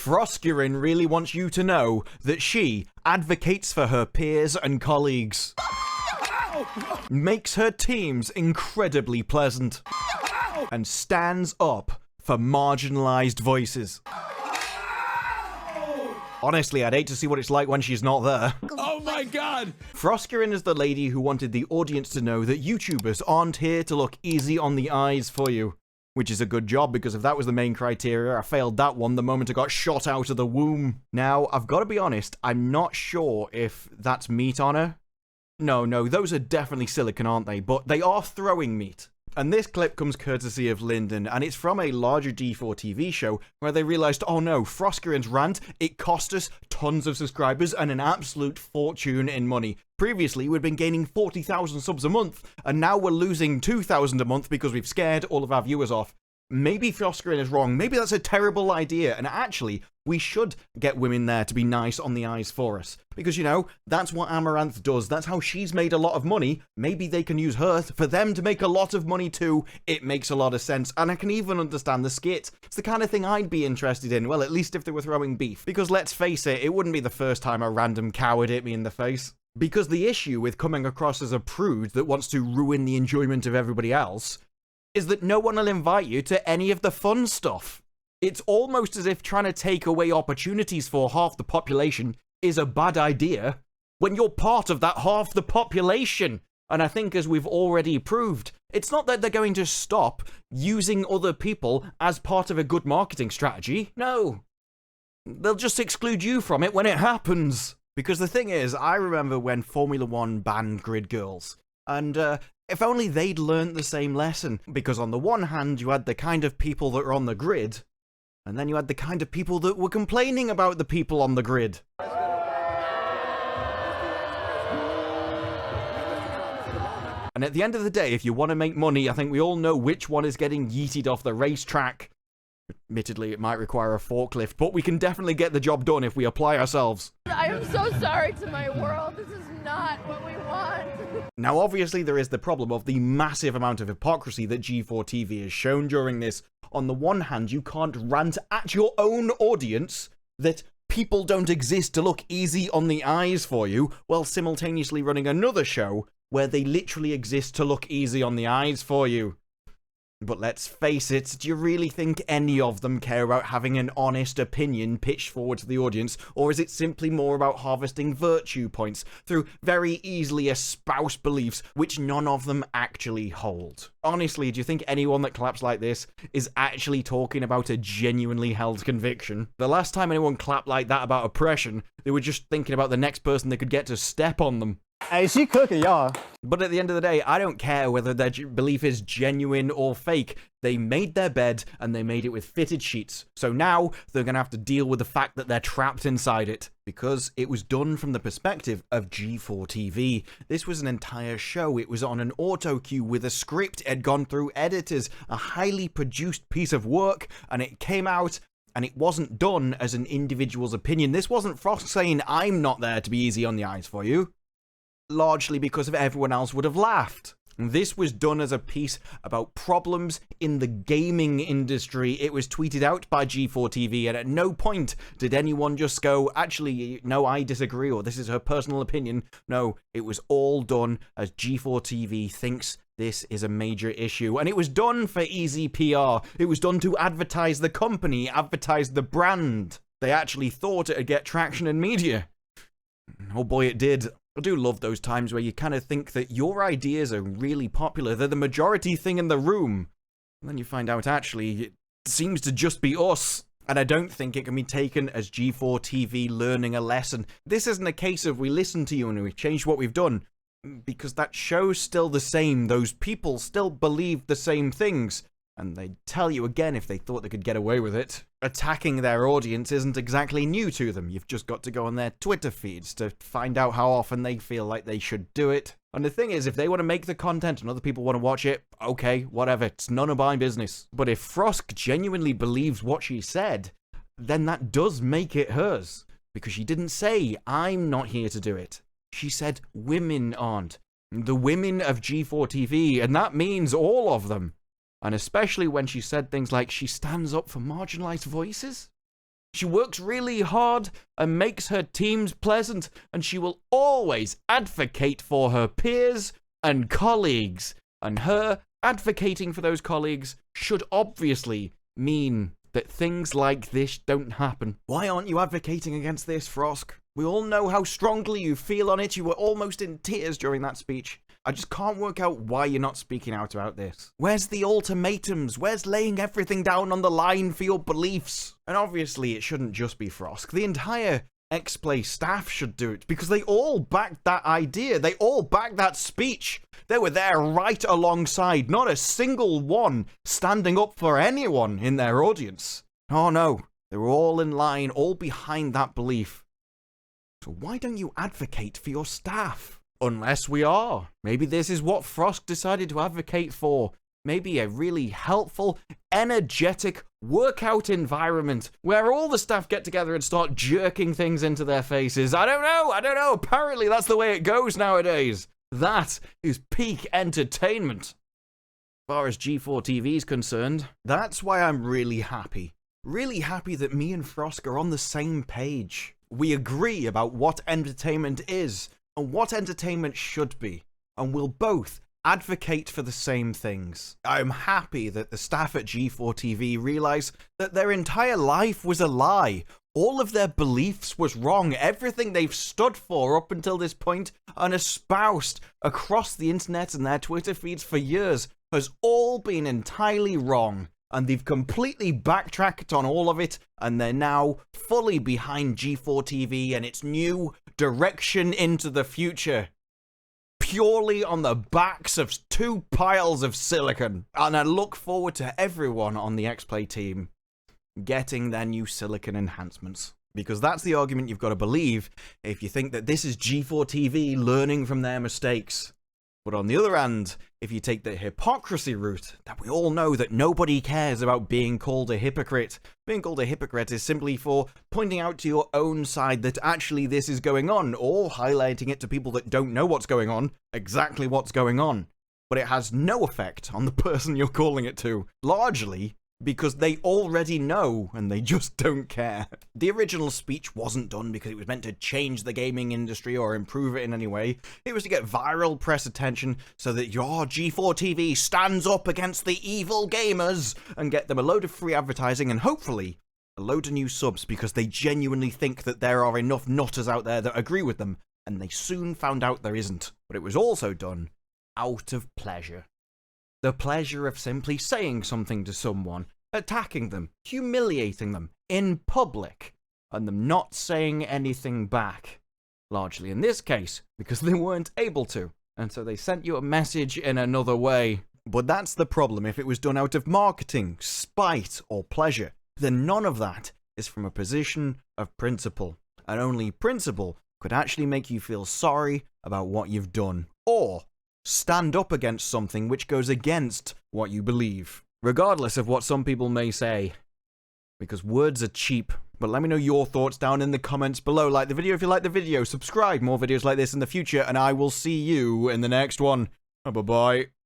Froskurinn really wants you to know that she advocates for her peers and colleagues. Makes her teams incredibly pleasant. And stands up for marginalized voices. Honestly, I'd hate to see what it's like when she's not there. Oh my god! Froskurinn is the lady who wanted the audience to know that YouTubers aren't here to look easy on the eyes for you. Which is a good job, because if that was the main criteria, I failed that one the moment I got shot out of the womb. Now, I've got to be honest, I'm not sure if that's meat on her. No, those are definitely silicone, aren't they? But they are throwing meat. And this clip comes courtesy of Lyndon, and it's from a larger G4TV show where they realized, oh no, Froskurinn's rant, it cost us tons of subscribers and an absolute fortune in money. Previously, we'd been gaining 40,000 subs a month, and now we're losing 2,000 a month because we've scared all of our viewers off. Maybe Froskurinn is wrong, maybe that's a terrible idea, and actually, we should get women there to be nice on the eyes for us. Because, you know, that's what Amouranth does, that's how she's made a lot of money. Maybe they can use her for them to make a lot of money too. It makes a lot of sense, and I can even understand the skit. It's the kind of thing I'd be interested in, well, at least if they were throwing beef. Because let's face it, it wouldn't be the first time a random coward hit me in the face. Because the issue with coming across as a prude that wants to ruin the enjoyment of everybody else is that no one will invite you to any of the fun stuff. It's almost as if trying to take away opportunities for half the population is a bad idea when you're part of that half the population. And I think, as we've already proved, it's not that they're going to stop using other people as part of a good marketing strategy. No. They'll just exclude you from it when it happens. Because the thing is, I remember when Formula 1 banned grid girls. And, if only they'd learnt the same lesson. Because on the one hand, you had the kind of people that were on the grid, and then you had the kind of people that were complaining about the people on the grid. And at the end of the day, if you want to make money, I think we all know which one is getting yeeted off the racetrack. Admittedly, it might require a forklift, but we can definitely get the job done if we apply ourselves. I am so sorry to my world. This is not what we want. Now, obviously, there is the problem of the massive amount of hypocrisy that G4TV has shown during this. On the one hand, you can't rant at your own audience that people don't exist to look easy on the eyes for you, while simultaneously running another show where they literally exist to look easy on the eyes for you. But let's face it, do you really think any of them care about having an honest opinion pitched forward to the audience, or is it simply more about harvesting virtue points through very easily espoused beliefs which none of them actually hold? Honestly, do you think anyone that claps like this is actually talking about a genuinely held conviction? The last time anyone clapped like that about oppression, they were just thinking about the next person they could get to step on them. Hey, she cooking, y'all. But at the end of the day, I don't care whether their belief is genuine or fake. They made their bed, and they made it with fitted sheets. So now, they're gonna have to deal with the fact that they're trapped inside it. Because it was done from the perspective of G4TV. This was an entire show. It was on an auto cue with a script. It had gone through editors. A highly produced piece of work. And it came out, and it wasn't done as an individual's opinion. This wasn't Frosk saying, I'm not there to be easy on the eyes for you. Largely because of everyone else would have laughed. This was done as a piece about problems in the gaming industry. It was tweeted out by G4TV, and at no point did anyone just go, actually, no, I disagree, or this is her personal opinion. No, it was all done as G4TV thinks this is a major issue, and it was done for easy PR. It was done to advertise the company, advertise the brand. They actually thought it'd get traction in media. Oh boy, it did. I do love those times where you kind of think that your ideas are really popular, they're the majority thing in the room, and then you find out actually it seems to just be us. And I don't think it can be taken as G4TV learning a lesson. This isn't a case of we listened to you and we've changed what we've done, because that show's still the same, those people still believe the same things. And they'd tell you again if they thought they could get away with it. Attacking their audience isn't exactly new to them. You've just got to go on their Twitter feeds to find out how often they feel like they should do it. And the thing is, if they want to make the content and other people want to watch it, okay, whatever, it's none of my business. But if Frosk genuinely believes what she said, then that does make it hers. Because she didn't say, I'm not here to do it. She said, women aren't. The women of G4TV, and that means all of them. And especially when she said things like she stands up for marginalized voices. She works really hard and makes her teams pleasant, and she will always advocate for her peers and colleagues. And her advocating for those colleagues should obviously mean that things like this don't happen. Why aren't you advocating against this, Frosk? We all know how strongly you feel on it. You were almost in tears during that speech. I just can't work out why you're not speaking out about this. Where's the ultimatums? Where's laying everything down on the line for your beliefs? And obviously it shouldn't just be Frosk. The entire Xplay staff should do it, because they all backed that idea. They all backed that speech. They were there right alongside, not a single one standing up for anyone in their audience. Oh no, they were all in line, all behind that belief. So why don't you advocate for your staff? Unless we are. Maybe this is what Frosk decided to advocate for. Maybe a really helpful, energetic workout environment where all the staff get together and start jerking things into their faces. I don't know. Apparently that's the way it goes nowadays. That is peak entertainment. As far as G4TV is concerned, that's why I'm really happy. Really happy that me and Frosk are on the same page. We agree about what entertainment is and what entertainment should be, and we'll both advocate for the same things. I'm happy that the staff at G4TV realize that their entire life was a lie. All of their beliefs was wrong. Everything they've stood for up until this point and espoused across the internet and their Twitter feeds for years has all been entirely wrong. And they've completely backtracked on all of it, and they're now fully behind G4TV and its new direction into the future. Purely on the backs of 2 piles of silicon. And I look forward to everyone on the Xplay team getting their new silicon enhancements. Because that's the argument you've got to believe if you think that this is G4TV learning from their mistakes. But on the other hand, if you take the hypocrisy route, that we all know that nobody cares about being called a hypocrite. Being called a hypocrite is simply for pointing out to your own side that actually this is going on, or highlighting it to people that don't know what's going on, exactly what's going on. But it has no effect on the person you're calling it to, largely because they already know and they just don't care. The original speech wasn't done because it was meant to change the gaming industry or improve it in any way. It was to get viral press attention so that your G4TV stands up against the evil gamers and get them a load of free advertising and hopefully a load of new subs, because they genuinely think that there are enough nutters out there that agree with them, and they soon found out there isn't. But it was also done out of pleasure. The pleasure of simply saying something to someone, attacking them, humiliating them in public, and them not saying anything back. Largely in this case, because they weren't able to, and so they sent you a message in another way. But that's the problem. If it was done out of marketing, spite, or pleasure, then none of that is from a position of principle. And only principle could actually make you feel sorry about what you've done, or stand up against something which goes against what you believe, regardless of what some people may say, because words are cheap. But let me know your thoughts down in the comments below. Like the video if you like the video, subscribe, more videos like this in the future, and I will see you in the next one. Bye-bye.